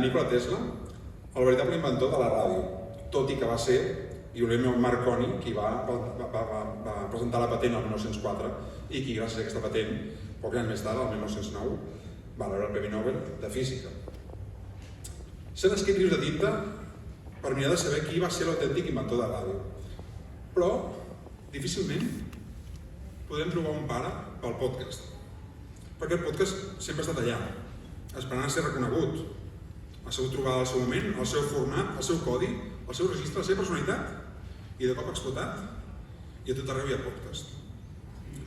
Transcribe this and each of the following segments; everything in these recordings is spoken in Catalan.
Nikola Tesla, el veritable inventor de la ràdio, tot i que va ser Guglielmo Marconi qui va presentar la patent el 1904 i qui, gràcies a aquesta patent, pocs anys més tard, el 1909, va rebre el Premi Nobel de Física. S'han escrit rius de tinta per mirar de saber qui va ser l'autèntic inventor de la ràdio, però difícilment podem trobar un pare pel podcast, perquè el podcast sempre ha estat allà, esperant a ser reconegut. Ha sabut trobar el seu moment, el seu format, el seu codi, el seu registre, la seva personalitat, i de cop ha explotat, i a tot arreu hi ha podcast.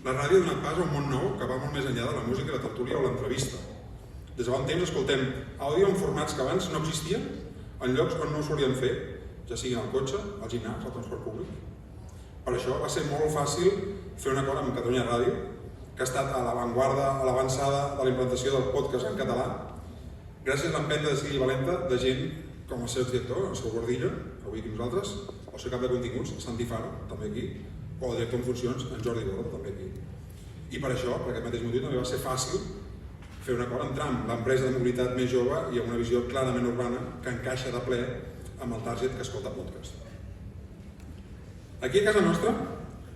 La ràdio ha donat pas a un món nou que va molt més enllà de la música, la tertúlia o l'entrevista. Des de bon temps escoltem àudio en formats que abans no existien, en llocs on no ho solien fer, ja sigui al cotxe, al gimnàs, al transport públic. Per això va ser molt fàcil fer un acord amb Catalunya Ràdio, que ha estat a l'avantguarda, a l'avançada de la implantació del podcast en català, gràcies a l'empenta decidida i valenta de gent com el seu director, el seu Gordillo, avui aquí nosaltres, el seu cap de continguts, Santi Faro, també aquí, o el director en funcions, en Jordi Borda, també aquí. I per això, per aquest mateix motiu, també va ser fàcil fer un acord amb Tram, l'empresa de mobilitat més jove i amb una visió clarament urbana que encaixa de ple amb el target que escolta podcast. Aquí a casa nostra,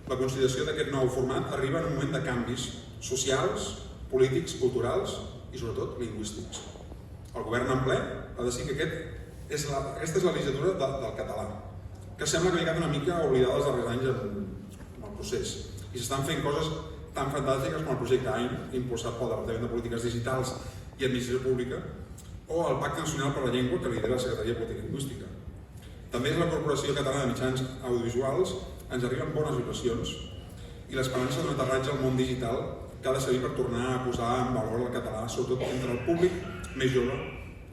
la consideració d'aquest nou format arriba en un moment de canvis socials, polítics, culturals i sobretot lingüístics. El govern en ple ha decidit que aquesta és la legislatura del català, que sembla que ha quedat una mica oblidada els darrers anys en el procés. I s'estan fent coses tan fantàstiques com el projecte AIN, impulsat pel Departament de Polítiques Digitals i Administració Pública, o el Pacte Nacional per la Llengua que lidera la Secretaria de Política Lingüística. També és la Corporació Catalana de Mitjans Audiovisuals, ens arriben bones vibracions i l'esperança d'un aterratge al món digital que ha de servir per tornar a posar en valor el català, sobretot entre el públic més jove,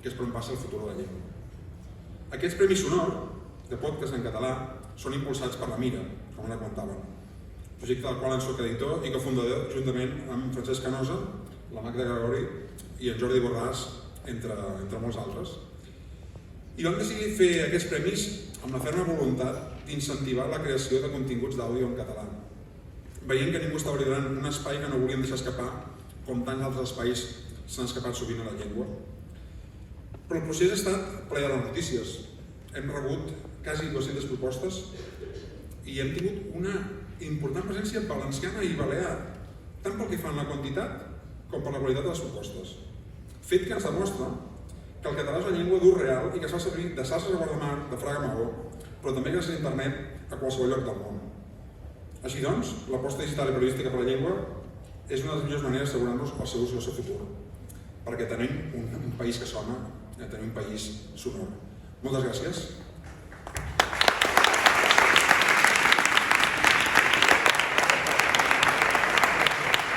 que és per on passa el futur de la llengua. Aquests premis sonor de podcast en català són impulsats per la Mira, com ara comentaven, projecte del qual en soc editor i cofundador juntament amb Francesc Canosa, la Magda Gregori i en Jordi Borràs, entre molts altres. I vam decidir fer aquests premis amb la ferma voluntat d'incentivar la creació de continguts d'àudio en català, veient que ningú estava liderant un espai que no volíem deixar escapar, com tants altres espais s'han escapat sovint a la llengua. Però el procés ha estat ple de les notícies. Hem rebut quasi 200 propostes i hem tingut una important presència valenciana i balear, tant pel que fa en la quantitat com per la qualitat de les propostes. Fet que ens demostra que el català és una llengua d'ús real i que es fa servir de Salses a Guardamar, de Fraga a Maó, però també gràcies a internet a qualsevol lloc del món. Així doncs, l'aposta digital i periodística per la llengua és una de les millors maneres d'assegurar-nos el seu ús i el seu futur, perquè tenim un país que sona, tenim un país sonor. Moltes gràcies.